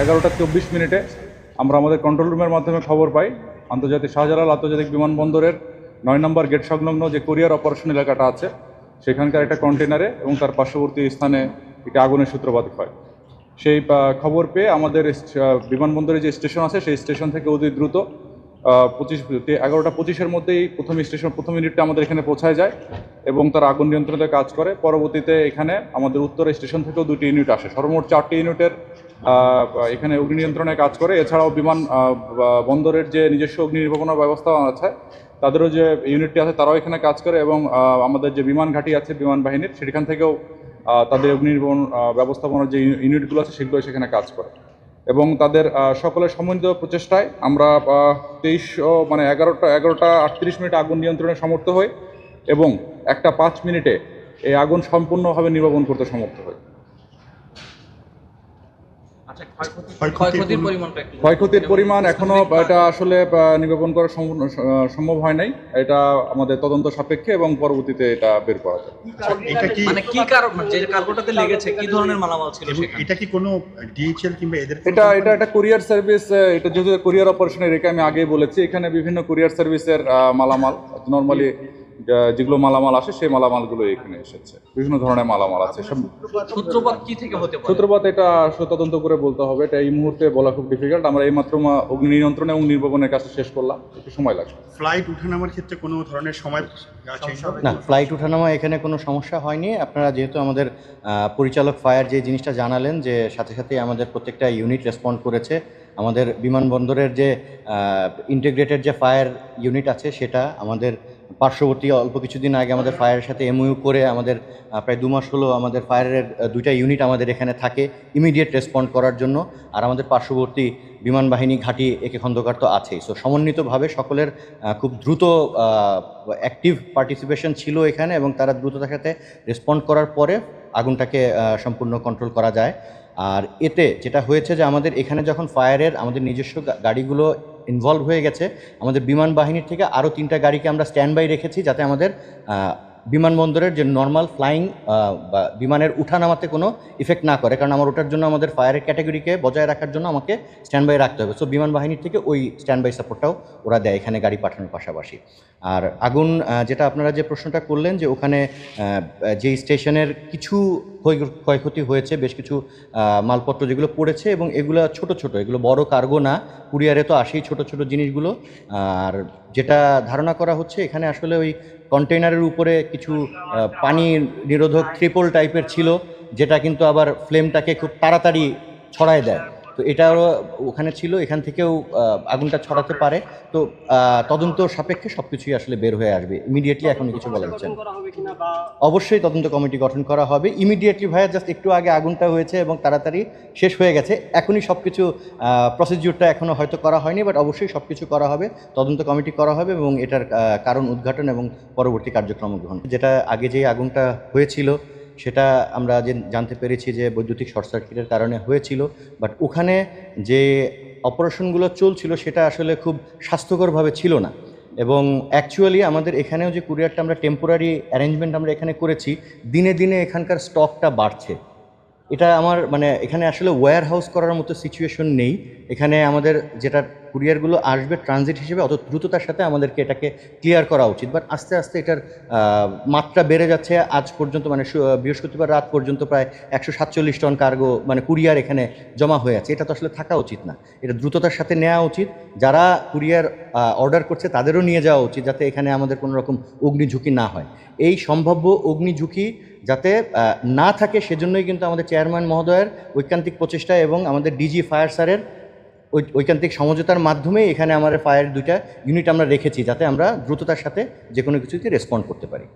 11টা 24 মিনিটে আমরা আমাদের কন্ট্রোল রুমের মাধ্যমে খবর পাই আন্তর্জাতিক শাহজালাল আন্তর্জাতিক বিমানবন্দরের 9 নম্বর গেট সংলগ্ন যে কোরিয়ার অপারেশন এলাকাটা আছে সেখানকার একটা কন্টেনারে এবং তার পার্শ্ববর্তী স্থানে একটি আগুনের সূত্রপাত হয়। সেই খবর পেয়ে আমাদের বিমানবন্দরে যে স্টেশন আছে সেই স্টেশন থেকে অতি দ্রুত 11টা 25-এর মধ্যেই প্রথম ইউনিটটা আমাদের এখানে পৌঁছায় যায় এবং তারা আগুন নিয়ন্ত্রণে কাজ করে। পরবর্তীতে এখানে আমাদের উত্তর স্টেশন থেকেও 2টি ইউনিট আসে, সর্বমোট 4টি ইউনিটের এখানে অগ্নি নিয়ন্ত্রণে কাজ করে। এছাড়াও বন্দরের যে নিজস্ব অগ্নি নির্বাপনা ব্যবস্থা আছে তাদেরও যে ইউনিটটি আছে তারাও এখানে কাজ করে এবং আমাদের যে বিমান ঘাঁটি আছে বিমান বাহিনীর সেখান থেকেও তাদের অগ্নি নির্বাপন ব্যবস্থাপনার যে ইউনিটগুলো আছে সেগুলো সেখানে কাজ করে এবং তাদের সকলের সমন্বিত প্রচেষ্টায় আমরা 11টা 38 আগুন নিয়ন্ত্রণে সমর্থ হই এবং 1টা 5 মিনিটে এই আগুন সম্পূর্ণভাবে নির্বাপন করতে সমর্থ হই। ক্ষয়ক্ষতির পরিমাণ এখনো এটা আসলে নির্বাপন করা সম্ভব হয় নাই। এটা আমাদের তদন্ত সাপেক্ষে এবং পরবর্তীতে এটা বের করা যায়। এটা কি মানে কি কারণ যে কার্গোটাতে লেগেছে কি ধরনের মালামাল ছিল এটা কি কোনো ডিএইচএল কিংবা এদের এটা একটা কুরিয়ার সার্ভিস। এটা যেহেতু কুরিয়ার অপারেশনের রেখে আমি আগেই বলেছি এখানে বিভিন্ন কুরিয়ার সার্ভিসের মালামাল নর্মালি যেগুলো মালামাল আসে সেই মালামালগুলো এখানে এসেছে। বিভিন্ন ধরনের মালামাল আছে। সূত্রপাত কি থেকে হতে পারে? সূত্রপাত এটা তদন্ত করে বলতে হবে, এটা এই মুহূর্তে বলা খুব ডিফিকাল্ট। আমরা এইমাত্র অগ্নি নিয়ন্ত্রণ এবং নির্বাপনের কাজটা শেষ করলাম, একটু সময় লাগবে। ফ্লাইট ওঠানামার ক্ষেত্রে কোনো ধরনের সময় না, ফ্লাইট ওঠানামা এখানে কোনো সমস্যা হয়নি। আপনারা যেহেতু আমাদের পরিচালক ফায়ার যে জিনিসটা জানালেন যে সাথে সাথে আমাদের প্রত্যেকটা ইউনিট রেসপন্ড করেছে। আমাদের বিমানবন্দরের যে ইন্টিগ্রেটেড যে ফায়ার ইউনিট আছে সেটা আমাদের পার্শ্ববর্তী অল্প কিছুদিন আগে আমাদের ফায়ারের সাথে এমওইউ করে আমাদের প্রায় 2 মাস হলো আমাদের ফায়ারের 2টা ইউনিট আমাদের এখানে থাকে ইমিডিয়েট রেসপন্ড করার জন্য। আর আমাদের পার্শ্ববর্তী বিমান বাহিনী ঘাঁটি একে খন্দকার তো আছেই। সো সমন্বিতভাবে সকলের খুব দ্রুত অ্যাক্টিভ পার্টিসিপেশন ছিল এখানে এবং তারা দ্রুততার সাথে রেসপন্ড করার পরে আগুনটাকে সম্পূর্ণ কন্ট্রোল করা যায়। আর এতে যেটা হয়েছে যে আমাদের এখানে যখন ফায়ারের আমাদের নিজস্ব গাড়িগুলো ইনভলভ হয়ে গেছে, আমাদের বিমান বাহিনীর থেকে আরও 3টা গাড়িকে আমরা স্ট্যান্ড বাই রেখেছি যাতে আমাদের বিমানবন্দরের যে নর্মাল ফ্লাইং বা বিমানের উঠানামাতে কোনো ইফেক্ট না করে, কারণ আমার ওটার জন্য আমাদের ফায়ারের ক্যাটাগরিকে বজায় রাখার জন্য আমাকে স্ট্যান্ড বাই রাখতে হবে। সো বিমান বাহিনীর থেকে ওই স্ট্যান্ড বাই সাপোর্টটাও ওরা দেয় এখানে গাড়ি পাঠানোর পাশাপাশি। আর আগুন যেটা আপনারা যে প্রশ্নটা করলেন যে ওখানে যে স্টেশনের কিছু ক্ষয়ক্ষতি হয়েছে, বেশ কিছু মালপত্র যেগুলো পড়েছে এবং এগুলো ছোট ছোট, এগুলো বড় কার্গো না, কুরিয়ারে তো আসেই ছোট ছোট জিনিসগুলো। আর যেটা ধারণা করা হচ্ছে এখানে আসলে ওই কন্টেইনারের উপরে কিছু পানি নিরোধক ট্রিপল টাইপের ছিল যেটা কিন্তু আবার ফ্লেমটাকে খুব তাড়াতাড়ি ছড়ায় দেয়। তো এটাও ওখানে ছিল, এখান থেকেও আগুনটা ছড়াতে পারে। তো তদন্ত সাপেক্ষে সব কিছুই আসলে বের হয়ে আসবে। ইমিডিয়েটলি এখন কিছু বলা যাচ্ছে না। অবশ্যই তদন্ত কমিটি গঠন করা হবে ইমিডিয়েটলি। ভাইয়া জাস্ট একটু আগে আগুনটা হয়েছে এবং তাড়াতাড়ি শেষ হয়ে গেছে, এখনই সব কিছু প্রসিডিউরটা এখনও হয়তো করা হয়নি, বাট অবশ্যই সব কিছু করা হবে, তদন্ত কমিটি করা হবে এবং এটার কারণ উদ্ঘাটন এবং পরবর্তী কার্যক্রম গ্রহণ। যেটা আগে যে আগুনটা হয়েছিল সেটা আমরা জানতে পেরেছি যে বৈদ্যুতিক শর্ট সার্কিটের কারণে হয়েছিল, বাট ওখানে যে অপারেশনগুলো চলছিল সেটা আসলে খুব স্বাস্থ্যকরভাবে ছিল না। এবং অ্যাকচুয়ালি আমাদের এখানেও যে কুরিয়ারটা আমরা টেম্পোরারি অ্যারেঞ্জমেন্ট আমরা এখানে করেছি, দিনে দিনে এখানকার স্টকটা বাড়ছে। এটা আমার মানে এখানে আসলে ওয়্যার হাউস করার মতো সিচুয়েশন নেই। এখানে আমাদের যেটা কুরিয়ারগুলো আসবে ট্রানজিট হিসেবে অত দ্রুততার সাথে আমাদেরকে এটাকে ক্লিয়ার করা উচিত, বাট আস্তে আস্তে এটার মাত্রা বেড়ে যাচ্ছে। আজ পর্যন্ত মানে বৃহস্পতিবার রাত পর্যন্ত প্রায় 147 টন কার্গো মানে কুরিয়ার এখানে জমা হয়ে আছে। এটা তো আসলে থাকা উচিত না, এটা দ্রুততার সাথে নেওয়া উচিত। যারা কুরিয়ার অর্ডার করছে তাদেরও নিয়ে যাওয়া উচিত যাতে এখানে আমাদের কোনো রকম অগ্নিঝুঁকি না হয়। এই সম্ভাব্য অগ্নিঝুঁকি যাতে না থাকে সেজন্যই কিন্তু আমাদের চেয়ারম্যান মহোদয়ের ঐকান্তিক প্রচেষ্টা এবং আমাদের ডিজি ফায়ার স্যারের ঐকান্তিক সমঝোতার মাধ্যমে এখানে আমাদের ফায়ার 2টা ইউনিট আমরা রেখেছি যাতে আমরা দ্রুততার সাথে যে কোনো কিছুতে রেসপন্ড করতে পারি।